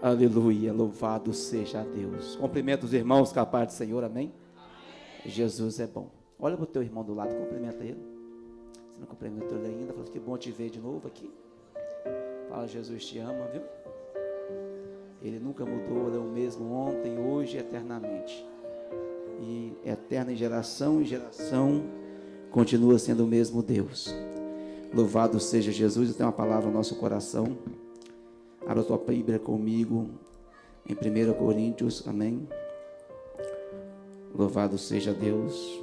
Aleluia, louvado seja Deus. Cumprimenta os irmãos com a paz do Senhor, amém? Jesus é bom. Olha para o teu irmão do lado, cumprimenta ele. Se não cumprimentou ele ainda, fala que bom te ver de novo aqui. Fala, Jesus te ama, viu? Ele nunca mudou, ele é o mesmo ontem, hoje e eternamente. E eterna em geração continua sendo o mesmo Deus. Louvado seja Jesus. Eu tenho uma palavra no nosso coração. Abra a tua Bíblia comigo em 1 Coríntios, amém? Louvado seja Deus.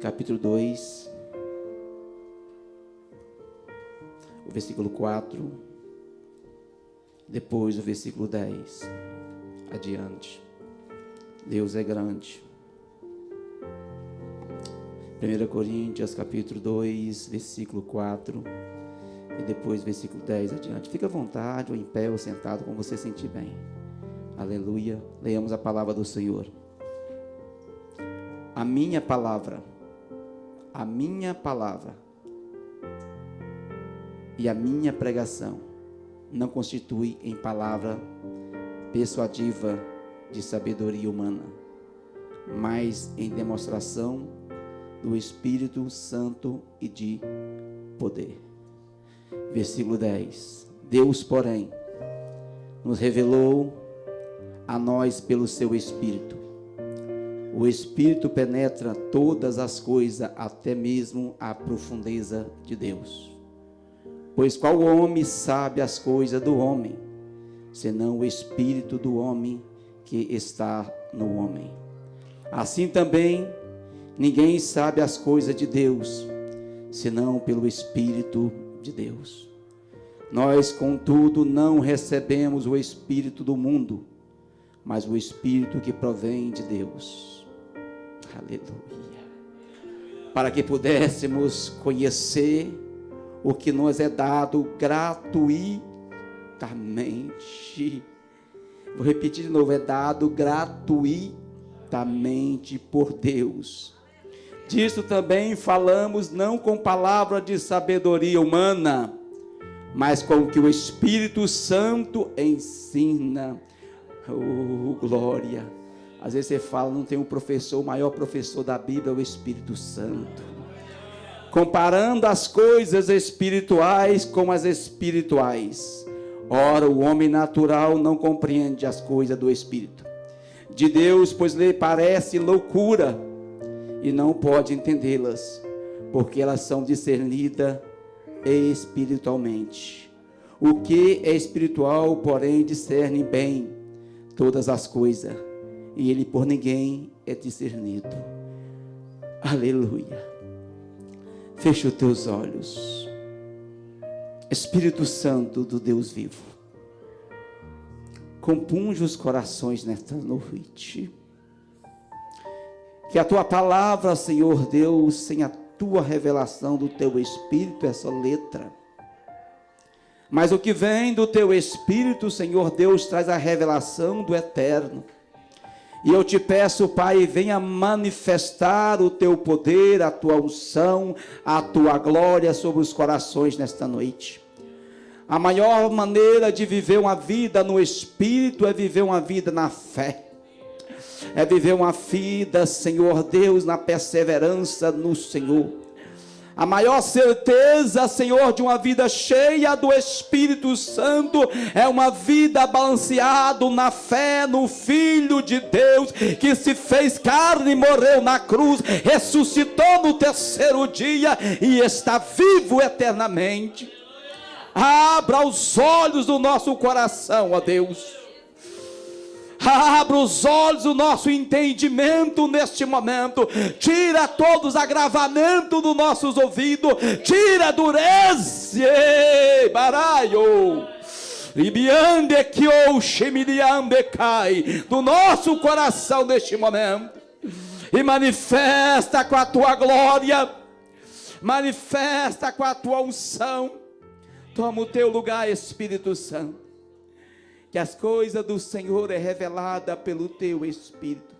Capítulo 2, o versículo 4, depois o versículo 10, adiante. Deus é grande. 1 Coríntios, capítulo 2, versículo 4, e depois versículo 10 adiante. Fica à vontade, ou em pé, ou sentado, como você sentir bem. Aleluia. Leiamos a palavra do Senhor. A minha palavra e a minha pregação não constitui em palavra persuasiva de sabedoria humana, mas em demonstração do Espírito Santo e de poder. Versículo 10. Deus, porém, nos revelou a nós pelo seu Espírito. O Espírito penetra todas as coisas, até mesmo a profundeza de Deus. Pois qual homem sabe as coisas do homem, senão o Espírito do homem que está no homem? Assim também, ninguém sabe as coisas de Deus, senão pelo Espírito de Deus. Nós, contudo, não recebemos o Espírito do mundo, mas o Espírito que provém de Deus. Aleluia. Para que pudéssemos conhecer o que nos é dado gratuitamente. Vou repetir de novo, é dado gratuitamente por Deus. Disso também falamos, não com palavra de sabedoria humana, mas com o que o Espírito Santo ensina. Oh, glória! Às vezes você fala, não tem um professor, o maior professor da Bíblia é o Espírito Santo. Comparando as coisas espirituais com as espirituais. Ora, o homem natural não compreende as coisas do Espírito de Deus, pois lhe parece loucura, e não pode entendê-las, porque elas são discernidas espiritualmente. O que é espiritual, porém, discerne bem todas as coisas, e ele por ninguém é discernido. Aleluia. Fecha os teus olhos. Espírito Santo do Deus vivo, compunge os corações nesta noite. Que a tua palavra, Senhor Deus, sem a tua revelação do teu Espírito, é só letra. Mas o que vem do teu Espírito, Senhor Deus, traz a revelação do eterno. E eu te peço, Pai, venha manifestar o teu poder, a tua unção, a tua glória sobre os corações nesta noite. A maior maneira de viver uma vida no Espírito é viver uma vida na fé. É viver uma vida, Senhor Deus, na perseverança no Senhor. A maior certeza, Senhor, de uma vida cheia do Espírito Santo é uma vida balanceada na fé no Filho de Deus, que se fez carne e morreu na cruz, ressuscitou no terceiro dia e está vivo eternamente. Abra os olhos do nosso coração, ó Deus. Abra os olhos do nosso entendimento neste momento. Tira todos os agravamentos dos nossos ouvidos. Tira a dureza. Baraio. Libiande que ou chemiliande cai do nosso coração neste momento. E manifesta com a tua glória. Manifesta com a tua unção. Toma o teu lugar, Espírito Santo. Que as coisas do Senhor é revelada pelo teu Espírito.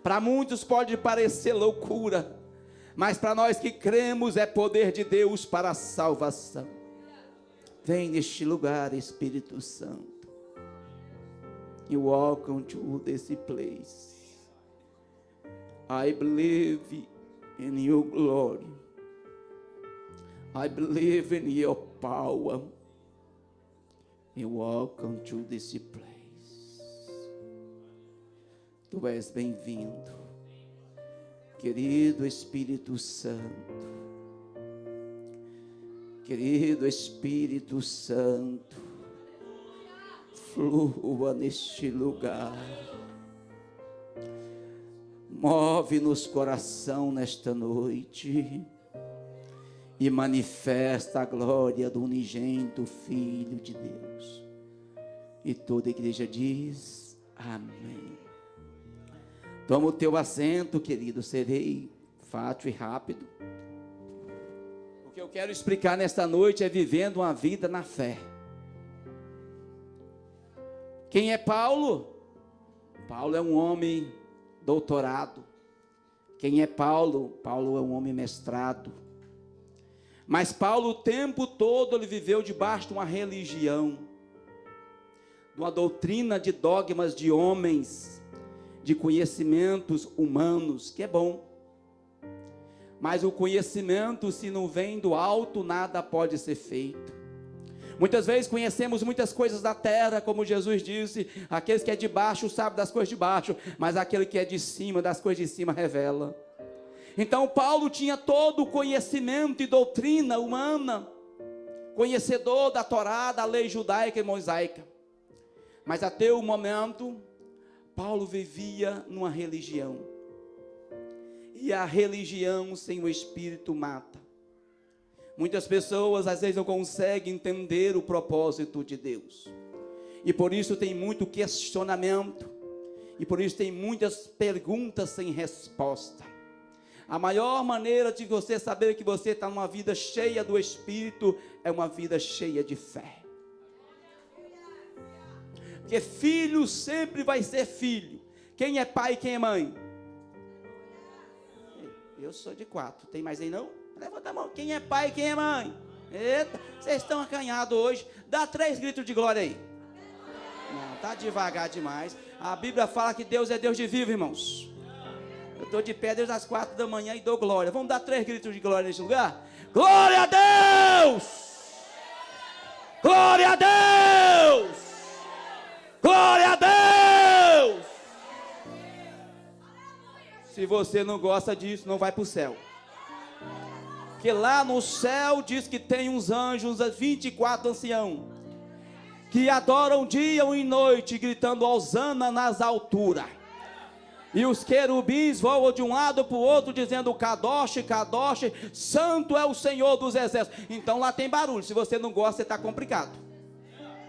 Para muitos pode parecer loucura, mas para nós que cremos é poder de Deus para a salvação. Vem neste lugar, Espírito Santo. You welcome to this place. I believe in your glory. I believe in your power. You welcome to this place. Tu és bem-vindo, querido Espírito Santo. Querido Espírito Santo, flua neste lugar. Move nos coração nesta noite e manifesta a glória do unigênito Filho de Deus. E toda a igreja diz amém. Toma o teu assento, querido, serei fácil e rápido. O que eu quero explicar nesta noite é vivendo uma vida na fé. Quem é Paulo? Paulo é um homem doutorado. Quem é Paulo? Paulo é um homem mestrado. Mas Paulo o tempo todo ele viveu debaixo de uma religião, de uma doutrina de dogmas de homens, de conhecimentos humanos, que é bom. Mas o conhecimento, se não vem do alto, nada pode ser feito. Muitas vezes conhecemos muitas coisas da terra, como Jesus disse, aqueles que é de baixo sabem das coisas de baixo, mas aquele que é de cima, das coisas de cima revela. Então Paulo tinha todo o conhecimento e doutrina humana, conhecedor da Torá, da lei judaica e mosaica. Mas até o momento, Paulo vivia numa religião. E a religião sem o Espírito mata. Muitas pessoas às vezes não conseguem entender o propósito de Deus. E por isso tem muito questionamento. E por isso tem muitas perguntas sem resposta. A maior maneira de você saber que você está numa vida cheia do Espírito é uma vida cheia de fé. Porque filho sempre vai ser filho. Quem é pai e quem é mãe? Eu sou de 4. Tem mais aí não? Levanta a mão. Quem é pai e quem é mãe? Eita, vocês estão acanhados hoje. Dá 3 gritos de glória aí. Não, tá devagar demais. A Bíblia fala que Deus é Deus de vivo, irmãos. Eu estou de pé desde as 4 da manhã e dou glória. Vamos dar 3 gritos de glória nesse lugar? Glória a Deus! Glória a Deus! Glória a Deus! Se você não gosta disso, não vai para o céu. Porque lá no céu diz que tem uns anjos, 24 anciãos, que adoram dia e noite, gritando hosana nas alturas. E os querubins voam de um lado para o outro, dizendo Kadosh, Kadosh, santo é o Senhor dos exércitos. Então lá tem barulho. Se você não gosta, você está complicado.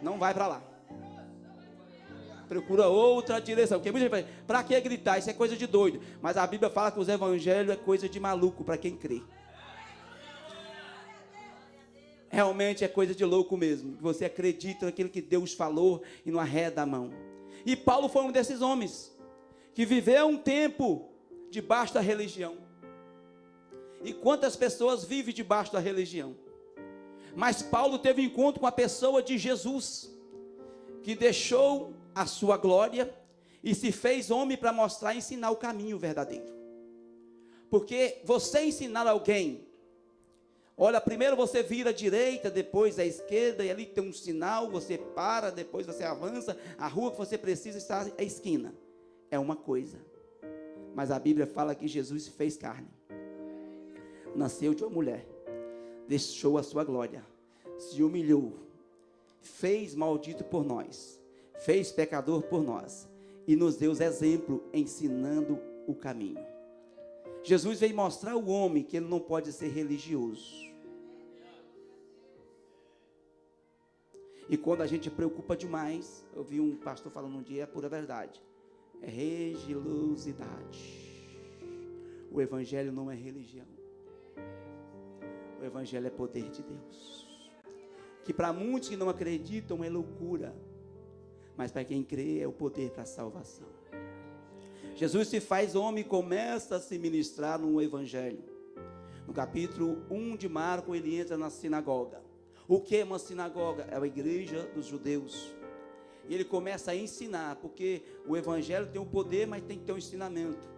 Não vai para lá. Procura outra direção. Porque muita gente fala, para que gritar? Isso é coisa de doido. Mas a Bíblia fala que os evangelhos é coisa de maluco para quem crê. Realmente é coisa de louco mesmo. Você acredita naquilo que Deus falou e não arreda a mão. E Paulo foi um desses homens que viveu um tempo debaixo da religião. E quantas pessoas vivem debaixo da religião? Mas Paulo teve um encontro com a pessoa de Jesus, que deixou a sua glória e se fez homem para mostrar e ensinar o caminho verdadeiro. Porque você ensinar alguém, olha, primeiro você vira à direita, depois à esquerda, e ali tem um sinal, você para, depois você avança, a rua que você precisa está à esquina. É uma coisa. Mas a Bíblia fala que Jesus se fez carne. Nasceu de uma mulher, deixou a sua glória, se humilhou, fez maldito por nós, fez pecador por nós, e nos deu exemplo ensinando o caminho. Jesus veio mostrar ao homem que ele não pode ser religioso. E quando a gente preocupa demais, eu vi um pastor falando um dia, é a pura verdade, é religiosidade. O evangelho não é religião. O evangelho é poder de Deus. Que para muitos que não acreditam é loucura, mas para quem crê é o poder para a salvação. Jesus se faz homem e começa a se ministrar no evangelho. No capítulo 1 de Marcos, ele entra na sinagoga. O que é uma sinagoga? É a igreja dos judeus. E ele começa a ensinar, porque o evangelho tem o poder, mas tem que ter um ensinamento.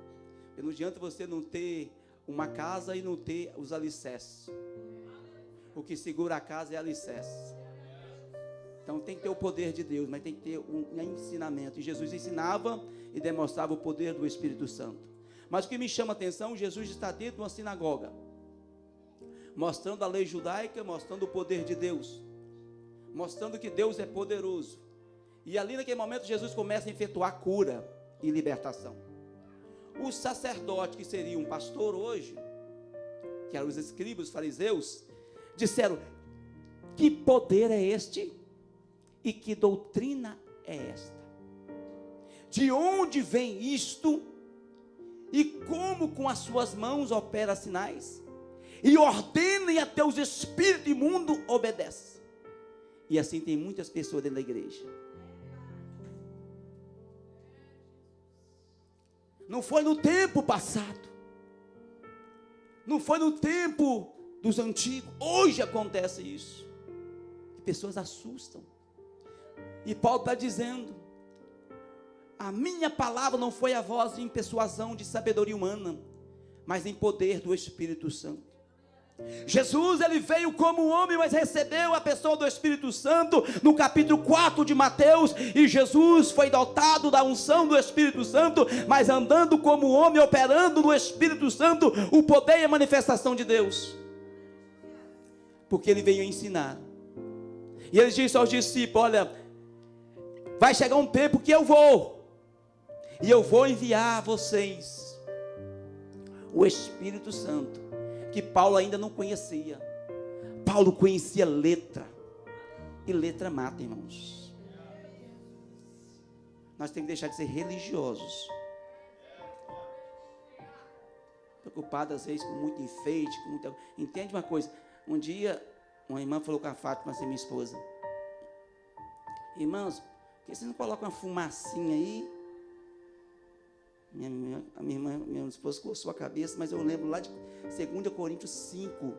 E não adianta você não ter uma casa e não ter os alicerces. O que segura a casa é alicerce. Então tem que ter o poder de Deus, mas tem que ter um ensinamento. E Jesus ensinava e demonstrava o poder do Espírito Santo. Mas o que me chama a atenção, Jesus está dentro de uma sinagoga, mostrando a lei judaica, mostrando o poder de Deus, mostrando que Deus é poderoso. E ali naquele momento Jesus começa a efetuar cura e libertação. Os sacerdotes, que seriam um pastor hoje, que eram os escribas, os fariseus, disseram: que poder é este? E que doutrina é esta? De onde vem isto? E como com as suas mãos opera sinais? E ordena e até os espíritos imundos obedecem. E assim tem muitas pessoas dentro da igreja. Não foi no tempo passado, não foi no tempo dos antigos. Hoje acontece isso. Pessoas assustam. E Paulo está dizendo: a minha palavra não foi a voz em persuasão de sabedoria humana, mas em poder do Espírito Santo. Jesus, ele veio como homem, mas recebeu a pessoa do Espírito Santo no capítulo 4 de Mateus. E Jesus foi dotado da unção do Espírito Santo, mas andando como homem, operando no Espírito Santo o poder e a manifestação de Deus, porque ele veio ensinar. E ele disse aos discípulos: olha, vai chegar um tempo que eu vou, e eu vou enviar a vocês o Espírito Santo, que Paulo ainda não conhecia. Paulo conhecia letra, e letra mata, irmãos. Nós temos que deixar de ser religiosos, preocupados às vezes com muito enfeite, com muita... Entende uma coisa? Um dia uma irmã falou com a Fátima, assim, minha esposa: irmãos, por que vocês não colocam uma fumacinha aí? Minha esposa coçou a cabeça, mas eu lembro lá de 2 Coríntios 5,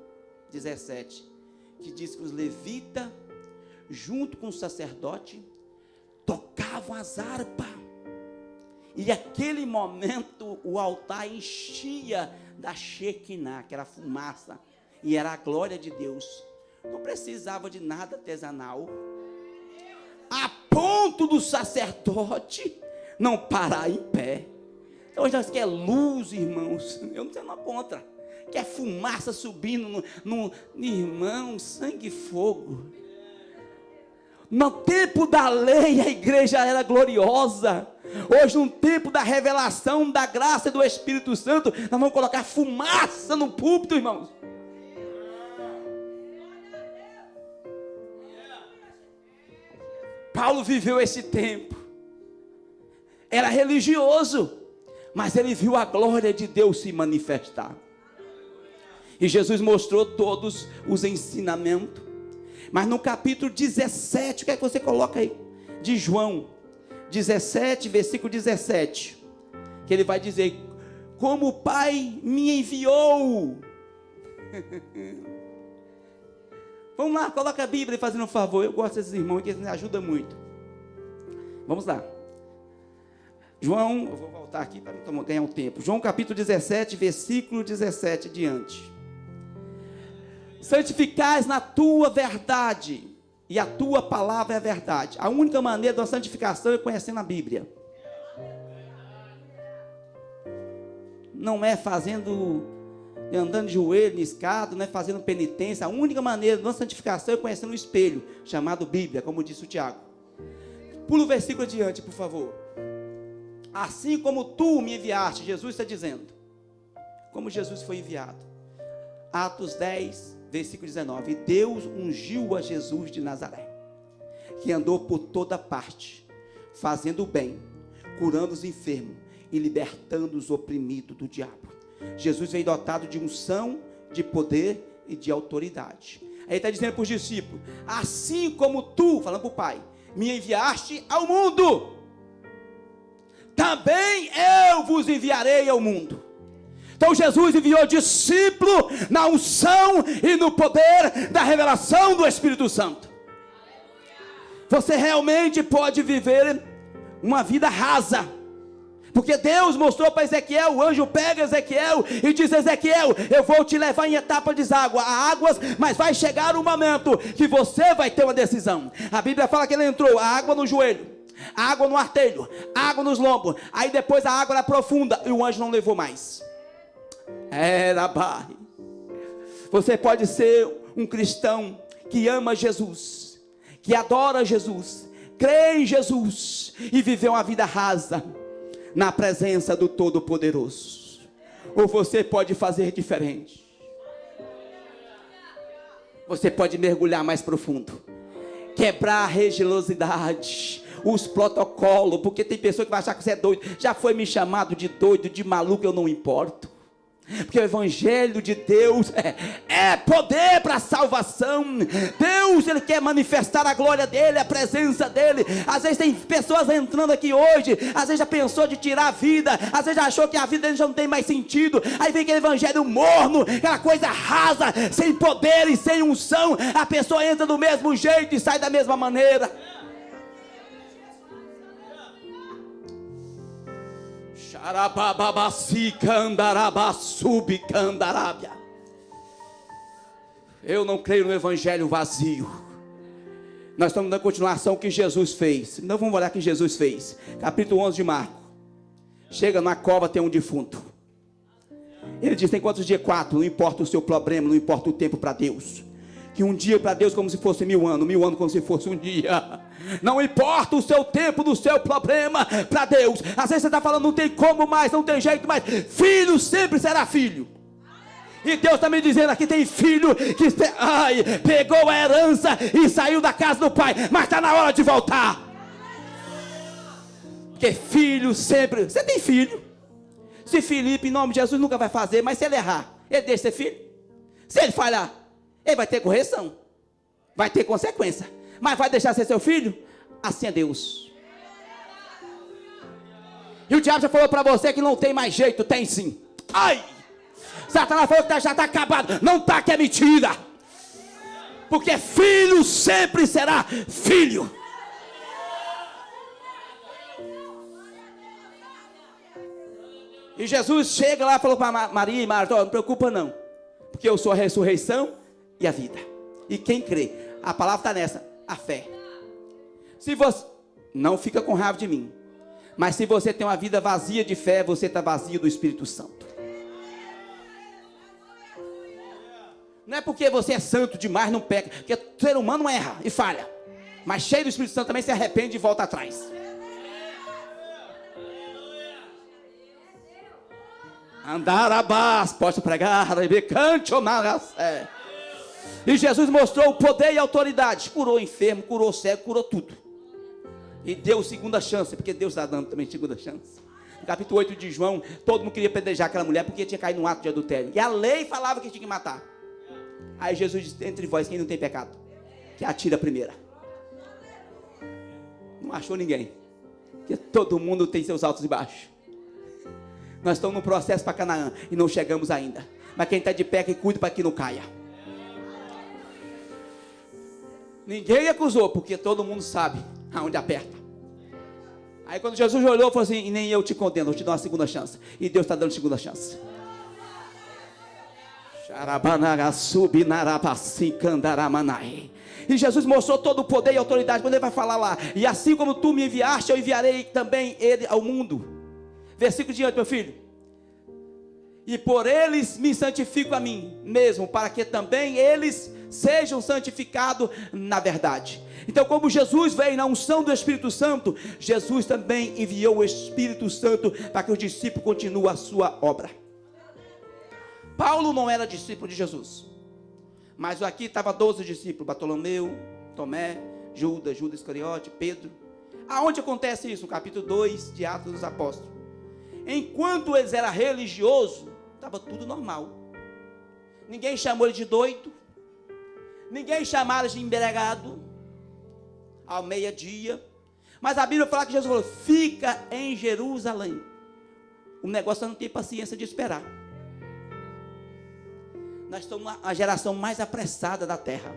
17, que diz que os levitas, junto com o sacerdote, tocavam as harpas, e aquele momento o altar enchia da Shekinah, que era fumaça, e era a glória de Deus. Não precisava de nada artesanal, a ponto do sacerdote não parar em pé. Hoje nós queremos luz, irmãos. Eu não tenho nada contra. Quer fumaça subindo no irmão, sangue e fogo. No tempo da lei a igreja era gloriosa. Hoje, no tempo da revelação da graça e do Espírito Santo, nós vamos colocar fumaça no púlpito, irmãos. Paulo viveu esse tempo. Era religioso, mas ele viu a glória de Deus se manifestar. E Jesus mostrou todos os ensinamentos. Mas no capítulo 17, o que é que você coloca aí? De João 17, versículo 17. Que ele vai dizer: como o Pai me enviou. Vamos lá, coloca a Bíblia fazendo um favor. Eu gosto desses irmãos que eles me ajudam muito. Vamos lá. João, eu vou voltar aqui para não ganhar um tempo. João capítulo 17, versículo 17 diante. Santificais na tua verdade, e a tua palavra é a verdade. A única maneira da santificação é conhecendo a Bíblia. Não é andando de joelho, escada, não é fazendo penitência. A única maneira da santificação é conhecendo o espelho, chamado Bíblia, como disse o Tiago. Pula o versículo adiante, por favor. Assim como tu me enviaste, Jesus está dizendo, como Jesus foi enviado. Atos 10, versículo 19. E Deus ungiu a Jesus de Nazaré, que andou por toda parte, fazendo o bem, curando os enfermos e libertando os oprimidos do diabo. Jesus veio dotado de unção, de poder e de autoridade. Aí ele está dizendo para os discípulos: assim como tu, falando para o Pai, me enviaste ao mundo, também eu vos enviarei ao mundo. Então Jesus enviou discípulo na unção e no poder da revelação do Espírito Santo. Você realmente pode viver uma vida rasa. Porque Deus mostrou para Ezequiel, o anjo pega Ezequiel e diz: Ezequiel, eu vou te levar em etapa de águas, mas vai chegar um momento que você vai ter uma decisão. A Bíblia fala que ele entrou, a água no joelho, a água no artelho, a água nos lombos, aí depois a água era profunda e o anjo não levou mais. Era barre. Você pode ser um cristão que ama Jesus, que adora Jesus, crê em Jesus e viver uma vida rasa na presença do Todo-Poderoso. Ou você pode fazer diferente. Você pode mergulhar mais profundo, quebrar a religiosidade, os protocolos, porque tem pessoa que vai achar que você é doido. Já foi me chamado de doido, de maluco, eu não importo. Porque o Evangelho de Deus é poder para a salvação. Deus, Ele quer manifestar a glória dEle, a presença dEle. Às vezes tem pessoas entrando aqui hoje, às vezes já pensou de tirar a vida, às vezes já achou que a vida dele já não tem mais sentido. Aí vem aquele Evangelho morno, aquela coisa rasa, sem poder e sem unção. A pessoa entra do mesmo jeito e sai da mesma maneira. Eu não creio no evangelho vazio. Nós estamos na continuação que Jesus fez. Então vamos olhar o que Jesus fez. Capítulo 11 de Marcos. Chega na cova, tem um defunto. Ele diz: tem quantos dias? 4. Não importa o seu problema, não importa o tempo para Deus. Que um dia para Deus como se fosse 1000 anos, 1000 anos como se fosse um dia. Não importa o seu tempo, do seu problema para Deus. Às vezes você está falando, não tem como mais, não tem jeito mais. Filho sempre será filho. E Deus está me dizendo aqui, tem filho que pegou a herança e saiu da casa do pai, mas está na hora de voltar. Porque filho sempre, você tem filho. Se Felipe, em nome de Jesus, nunca vai fazer, mas se ele errar, ele deixa ser filho. Se ele falhar, ele vai ter correção, vai ter consequência, mas vai deixar ser seu filho? Assim é Deus. E o diabo já falou para você que não tem mais jeito. Tem sim. Ai! Satanás falou que já está acabado. Não está, que é mentira. Porque filho sempre será filho. E Jesus chega lá e falou para Maria e Marta: não preocupa não, porque eu sou a ressurreição e a vida. E quem crê, a palavra está nessa, a fé. Se você não fica com raiva de mim, mas se você tem uma vida vazia de fé, você está vazio do Espírito Santo. Não é porque você é santo demais, não peca, porque o ser humano erra e falha, mas cheio do Espírito Santo também se arrepende e volta atrás. Andar abaixo, posso pregar, cante ou malassé. E Jesus mostrou o poder e a autoridade. Curou o enfermo, curou o cego, curou tudo. E deu segunda chance, porque Deus está dando também segunda chance. No capítulo 8 de João, todo mundo queria apedrejar aquela mulher porque tinha caído num ato de adultério. E a lei falava que tinha que matar. Aí Jesus disse: entre vós, quem não tem pecado, que atira a primeira. Não achou ninguém, porque todo mundo tem seus altos e baixos. Nós estamos no processo para Canaã e não chegamos ainda. Mas quem está de pé, que cuida para que não caia. Ninguém acusou, porque todo mundo sabe aonde aperta. Aí quando Jesus olhou, falou assim: e nem eu te condeno, eu te dou uma segunda chance. E Deus está dando segunda chance. E Jesus mostrou todo o poder e autoridade. Quando ele vai falar lá: e assim como tu me enviaste, eu enviarei também ele ao mundo. Versículo diante, meu filho. E por eles me santifico a mim mesmo, para que também eles sejam santificados na verdade. Então, como Jesus veio na unção do Espírito Santo, Jesus também enviou o Espírito Santo para que o discípulo continue a sua obra. Paulo não era discípulo de Jesus, mas aqui estava 12 discípulos: Bartolomeu, Tomé, Judas Iscariote, Pedro. Aonde acontece isso? No capítulo 2 de Atos dos Apóstolos. Enquanto eles eram religiosos, estava tudo normal. Ninguém chamou ele de doido, ninguém chamou ele de embriagado ao meio-dia. Mas a Bíblia fala que Jesus falou: fica em Jerusalém. O negócio não tem paciência de esperar. Nós estamos na geração mais apressada da terra.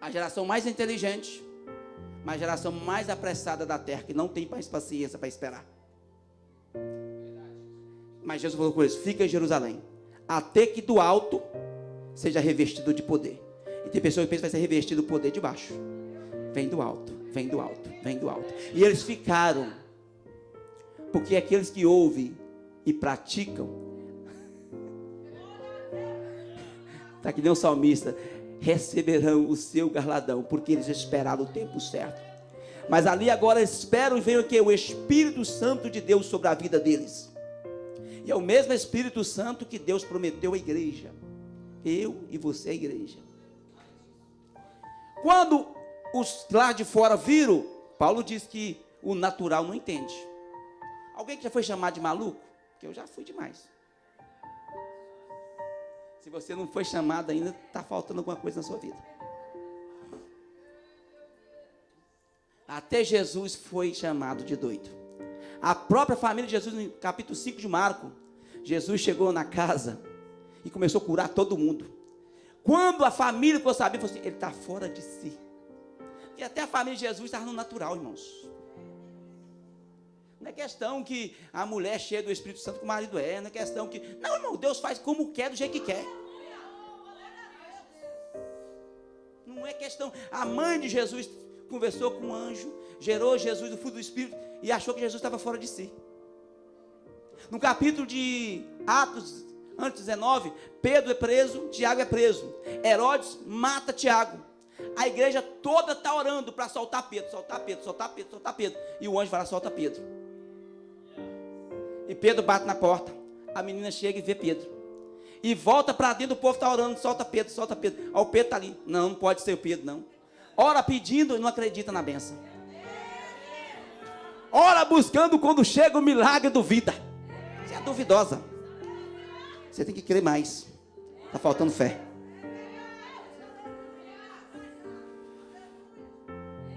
A geração mais inteligente, mas a geração mais apressada da terra, que não tem mais paciência para esperar. Mas Jesus falou com eles: fica em Jerusalém, até que do alto seja revestido de poder. E tem pessoas que pensam que vai ser revestido do poder de baixo. Vem do alto, vem do alto, vem do alto. E eles ficaram, porque aqueles que ouvem e praticam, está que nem um salmista, receberão o seu galardão, porque eles esperaram o tempo certo. Mas ali agora esperam e veem o que? O Espírito Santo de Deus sobre a vida deles. E é o mesmo Espírito Santo que Deus prometeu à igreja. Eu e você, a igreja. Quando os lá de fora viram, Paulo diz que o natural não entende. Alguém que já foi chamado de maluco? Porque eu já fui demais. Se você não foi chamado ainda, está faltando alguma coisa na sua vida. Até Jesus foi chamado de doido. A própria família de Jesus, no capítulo 5 de Marcos, Jesus chegou na casa e começou a curar todo mundo. Quando a família ficou sabendo, falou assim: ele está fora de si. E até a família de Jesus estava no natural, irmãos. Não é questão que a mulher é cheia do Espírito Santo que o marido é. Não é questão que... Não, irmão, Deus faz como quer, do jeito que quer. Não é questão... A mãe de Jesus conversou com um anjo, gerou Jesus do fruto do Espírito e achou que Jesus estava fora de si. No capítulo de Atos, antes 19, Pedro é preso, Tiago é preso. Herodes mata Tiago. A igreja toda está orando para soltar Pedro, soltar Pedro, soltar Pedro, soltar Pedro. E o anjo vai lá, solta Pedro. E Pedro bate na porta. A menina chega e vê Pedro. E volta para dentro, o povo está orando, solta Pedro, solta Pedro. Ó, o Pedro está ali. Não, não pode ser o Pedro, não. Ora pedindo e não acredita na bênção. Ora buscando, quando chega o milagre, duvida. Você é duvidosa. Você tem que crer mais. Está faltando fé.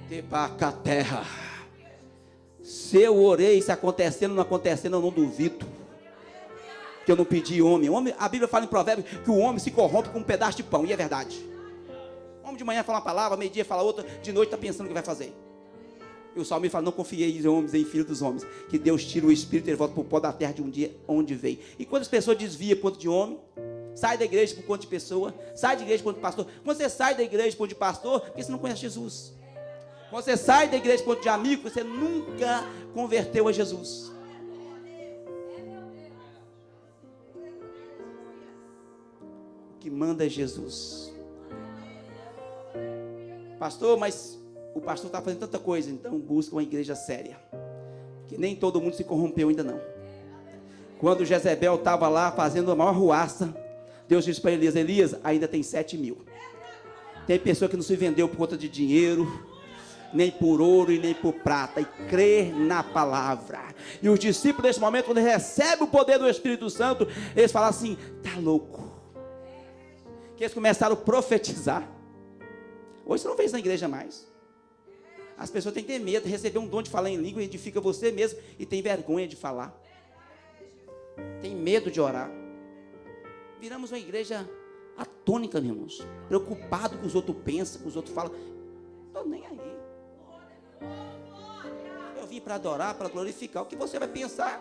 Debaca a terra. Se eu orei, se acontecendo ou não acontecendo, eu não duvido. Que eu não pedi homem. A Bíblia fala em Provérbios que o homem se corrompe com um pedaço de pão. E é verdade. O homem de manhã fala uma palavra, meio-dia fala outra, de noite está pensando o que vai fazer. E o salmista fala: não confiei em homens, em filho dos homens. Que Deus tira o espírito e ele volta para o pó da terra de um dia onde veio. E quando as pessoas desviam por conta de homem, sai da igreja por conta de pessoa, sai da igreja por conta de pastor. Quando você sai da igreja por conta de pastor, porque você não conhece Jesus. Quando você sai da igreja por conta de amigo, você nunca converteu a Jesus. O que manda é Jesus. Pastor, mas o pastor está fazendo tanta coisa, então busca uma igreja séria. Que nem todo mundo se corrompeu ainda não. Quando Jezebel estava lá fazendo a maior ruaça, Deus disse para Elias: Elias, ainda tem 7.000. Tem pessoa que não se vendeu por conta de dinheiro, nem por ouro e nem por prata, e crer na palavra. E os discípulos nesse momento, quando eles recebem o poder do Espírito Santo, eles falam assim: tá louco. Que eles começaram a profetizar. Hoje você não vê isso na igreja mais. As pessoas têm que ter medo de receber um dom de falar em língua, edifica você mesmo e tem vergonha de falar. Tem medo de orar. Viramos uma igreja atônica, meus irmãos, preocupado com o que os outros pensam, com o que os outros falam. Não estou nem aí. Eu vim para adorar, para glorificar. O que você vai pensar?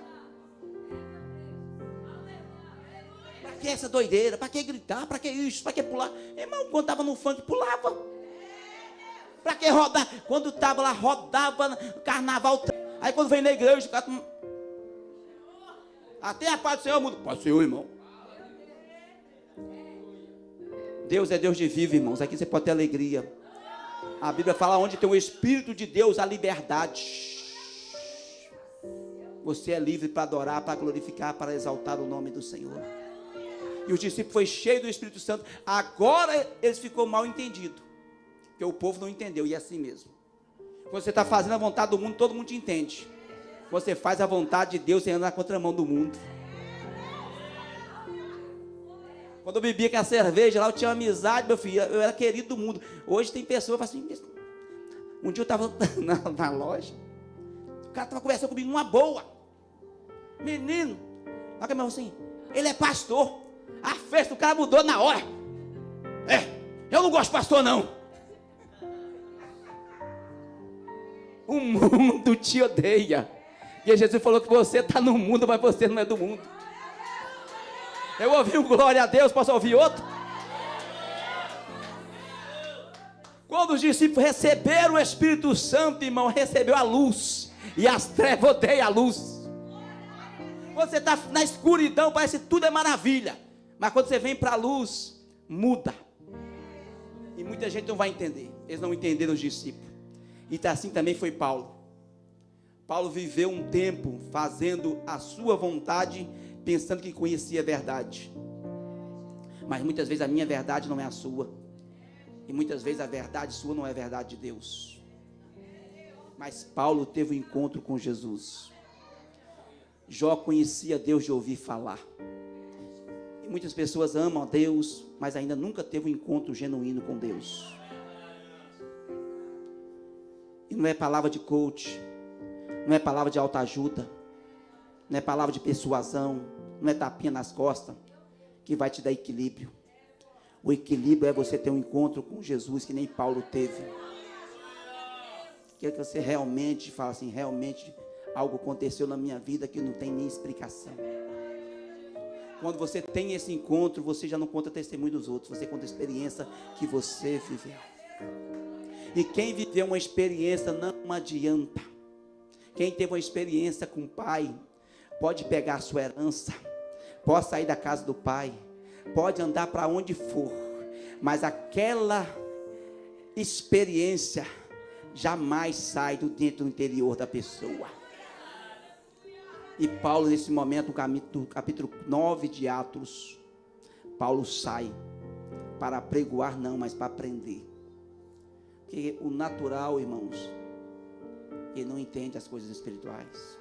Para que essa doideira? Para que gritar? Para que isso? Para que pular? Irmão, quando estava no funk, pulava. Para que rodar? Quando estava lá, rodava no carnaval. Aí quando vem na igreja, o cara... Até a paz do Senhor muda. Paz do Senhor, irmão. Deus é Deus de vivo, irmãos. Aqui você pode ter alegria. A Bíblia fala: onde tem o Espírito de Deus, há liberdade. Você é livre para adorar, para glorificar, para exaltar o nome do Senhor. E os discípulos foram cheios do Espírito Santo. Agora eles ficou mal entendidos, porque o povo não entendeu. E é assim mesmo. Quando você está fazendo a vontade do mundo, todo mundo te entende. Você faz a vontade de Deus, você anda na contramão do mundo. Quando eu bebia aquela cerveja lá, eu tinha uma amizade, meu filho, eu era querido do mundo. Hoje tem pessoas que falam assim. Um dia eu estava na loja, o cara estava conversando comigo numa boa. Menino, olha que meu assim, ele é pastor. A festa do cara mudou na hora. Eu não gosto de pastor não. O mundo te odeia. E Jesus falou que você está no mundo, mas você não é do mundo. Eu ouvi um glória a Deus, posso ouvir outro? Quando os discípulos receberam o Espírito Santo, irmão, recebeu a luz. E as trevas odeiam a luz. Quando você está na escuridão, parece que tudo é maravilha. Mas quando você vem para a luz, muda. E muita gente não vai entender. Eles não entenderam os discípulos. E assim também foi Paulo. Paulo viveu um tempo fazendo a sua vontade, pensando que conhecia a verdade. Mas muitas vezes a minha verdade não é a sua. E muitas vezes a verdade sua não é a verdade de Deus. Mas Paulo teve um encontro com Jesus. Jó conhecia Deus de ouvir falar. E muitas pessoas amam a Deus, mas ainda nunca teve um encontro genuíno com Deus. E não é palavra de coach, não é palavra de autoajuda, não é palavra de persuasão, não é tapinha nas costas que vai te dar equilíbrio. O equilíbrio é você ter um encontro com Jesus que nem Paulo teve. Que você realmente fala assim, realmente algo aconteceu na minha vida que não tem nem explicação. Quando você tem esse encontro, você já não conta testemunho dos outros, você conta a experiência que você viveu. E quem viveu uma experiência não adianta. Quem teve uma experiência com o pai, pode pegar a sua herança, pode sair da casa do pai, pode andar para onde for, mas aquela experiência jamais sai do dentro do interior da pessoa. E Paulo, nesse momento, no capítulo 9 de Atos, Paulo sai para pregoar, não, mas para aprender. Porque o natural, irmãos, ele não entende as coisas espirituais.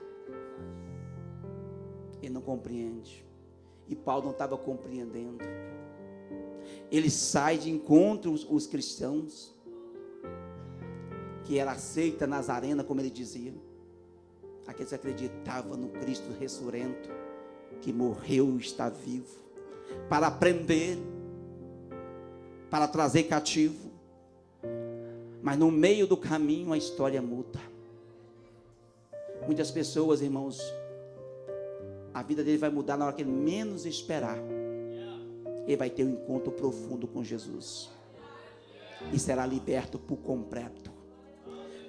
Ele não compreende. E Paulo não estava compreendendo. Ele sai de encontro os cristãos, que era a seita nazarena, como ele dizia. Aqueles que acreditavam no Cristo ressurrento, que morreu e está vivo, para aprender, para trazer cativo. Mas no meio do caminho a história muda. Muitas pessoas, irmãos, a vida dele vai mudar na hora que ele menos esperar. Ele vai ter um encontro profundo com Jesus e será liberto por completo.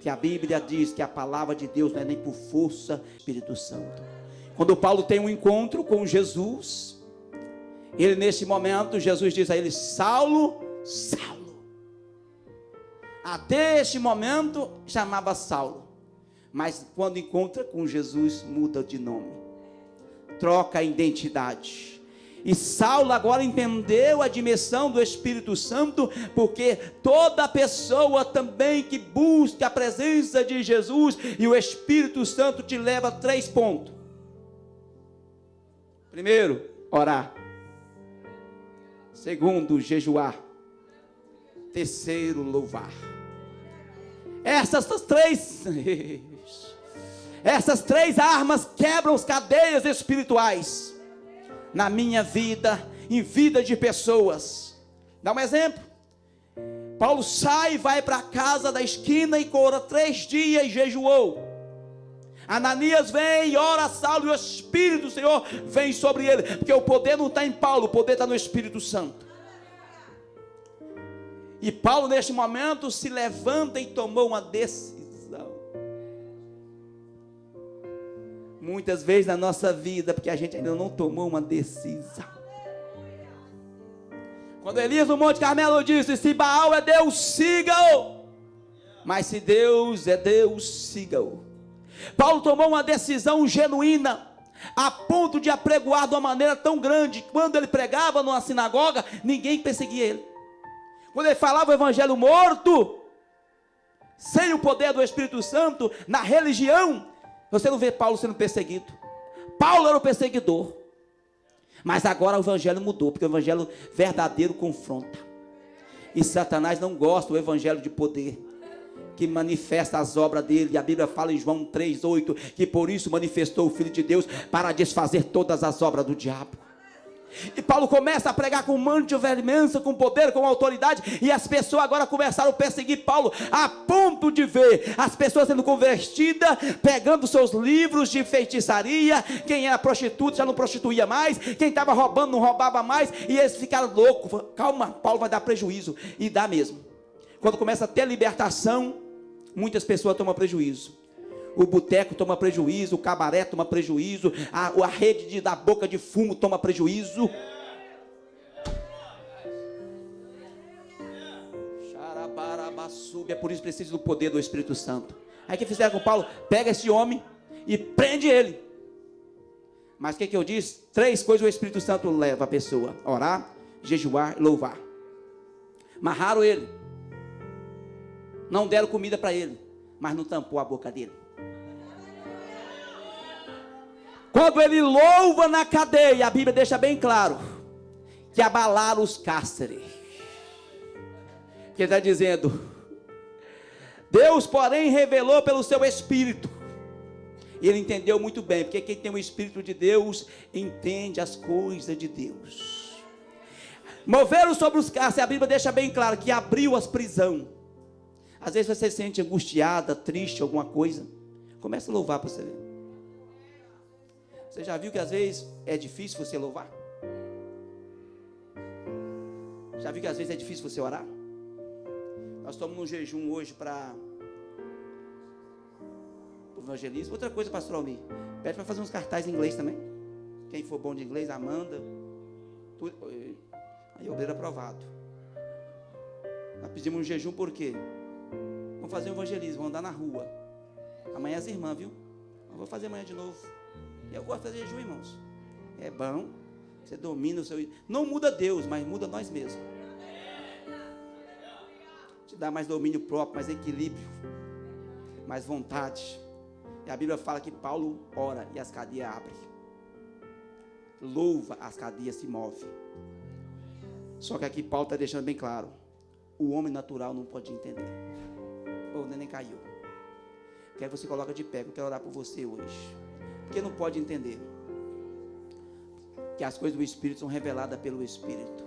Que a Bíblia diz que a palavra de Deus não é nem por força do Espírito Santo. Quando Paulo tem um encontro com Jesus, ele nesse momento, Jesus diz a ele: Saulo, Saulo. Até este momento chamava Saulo, mas quando encontra com Jesus, muda de nome, troca a identidade. E Saulo agora entendeu a dimensão do Espírito Santo, porque toda pessoa também que busca a presença de Jesus e o Espírito Santo te leva a 3 pontos. Primeiro, orar. Segundo, jejuar. Terceiro, louvar. Essas três armas quebram as cadeias espirituais na minha vida, em vida de pessoas. Dá um exemplo. Paulo sai, vai para a casa da esquina e ora 3 dias e jejuou. Ananias vem e ora a Saulo, e o Espírito do Senhor vem sobre ele, porque o poder não está em Paulo, o poder está no Espírito Santo. E Paulo neste momento se levanta e tomou uma decisão. Muitas vezes na nossa vida, porque a gente ainda não tomou uma decisão. Quando Elias no Monte Carmelo disse: se Baal é Deus, siga-o. Mas se Deus é Deus, siga-o. Paulo tomou uma decisão genuína, a ponto de apregoar de uma maneira tão grande. Quando ele pregava numa sinagoga, ninguém perseguia ele. Quando ele falava o evangelho morto, sem o poder do Espírito Santo, na religião, você não vê Paulo sendo perseguido. Paulo era o perseguidor. Mas agora o evangelho mudou, porque o evangelho verdadeiro confronta. E Satanás não gosta do evangelho de poder, que manifesta as obras dele. E a Bíblia fala em João 3:8, que por isso manifestou o Filho de Deus, para desfazer todas as obras do diabo. E Paulo começa a pregar com manto de veemência, com poder, com autoridade, e as pessoas agora começaram a perseguir Paulo, a ponto de ver as pessoas sendo convertidas, pegando seus livros de feitiçaria. Quem era prostituta já não prostituía mais, quem estava roubando não roubava mais, e eles ficaram loucos. Calma, Paulo vai dar prejuízo, e dá mesmo. Quando começa a ter libertação, muitas pessoas tomam prejuízo. O boteco toma prejuízo, o cabaré toma prejuízo, a rede da boca de fumo toma prejuízo. É por isso que precisa do poder do Espírito Santo. Aí o que fizeram com Paulo? Pega esse homem e prende ele. Mas o que eu disse? 3 coisas o Espírito Santo leva a pessoa: orar, jejuar e louvar. Amarraram ele, não deram comida para ele, mas não tampou a boca dele. Quando ele louva na cadeia, a Bíblia deixa bem claro que abalaram os cárceres. Que ele está dizendo: Deus, porém, revelou pelo seu Espírito. E ele entendeu muito bem, porque quem tem o Espírito de Deus entende as coisas de Deus. Moveram sobre os cárceres, a Bíblia deixa bem claro que abriu as prisões. Às vezes você se sente angustiada, triste, alguma coisa. Comece a louvar para você ver. Você já viu que às vezes é difícil você louvar? Já viu que às vezes é difícil você orar? Nós estamos num jejum hoje para o evangelismo. Outra coisa, pastor Almir, pede para fazer uns cartazes em inglês também. Quem for bom de inglês, Amanda. Tudo, aí, obreiro aprovado. Nós pedimos um jejum por quê? Vamos fazer um evangelismo, vamos andar na rua. Amanhã as irmãs, viu? Eu vou fazer amanhã de novo. Eu gosto de fazer jejum, irmãos. É bom. Você domina o seu... Não muda Deus, mas muda nós mesmos. Te dá mais domínio próprio, mais equilíbrio, mais vontade. E a Bíblia fala que Paulo ora e as cadeias abrem. Louva, as cadeias se movem. Só que aqui Paulo está deixando bem claro: o homem natural não pode entender. O neném caiu. Quero que você coloque de pé, eu quero orar por você hoje. Porque não pode entender que as coisas do Espírito são reveladas pelo Espírito.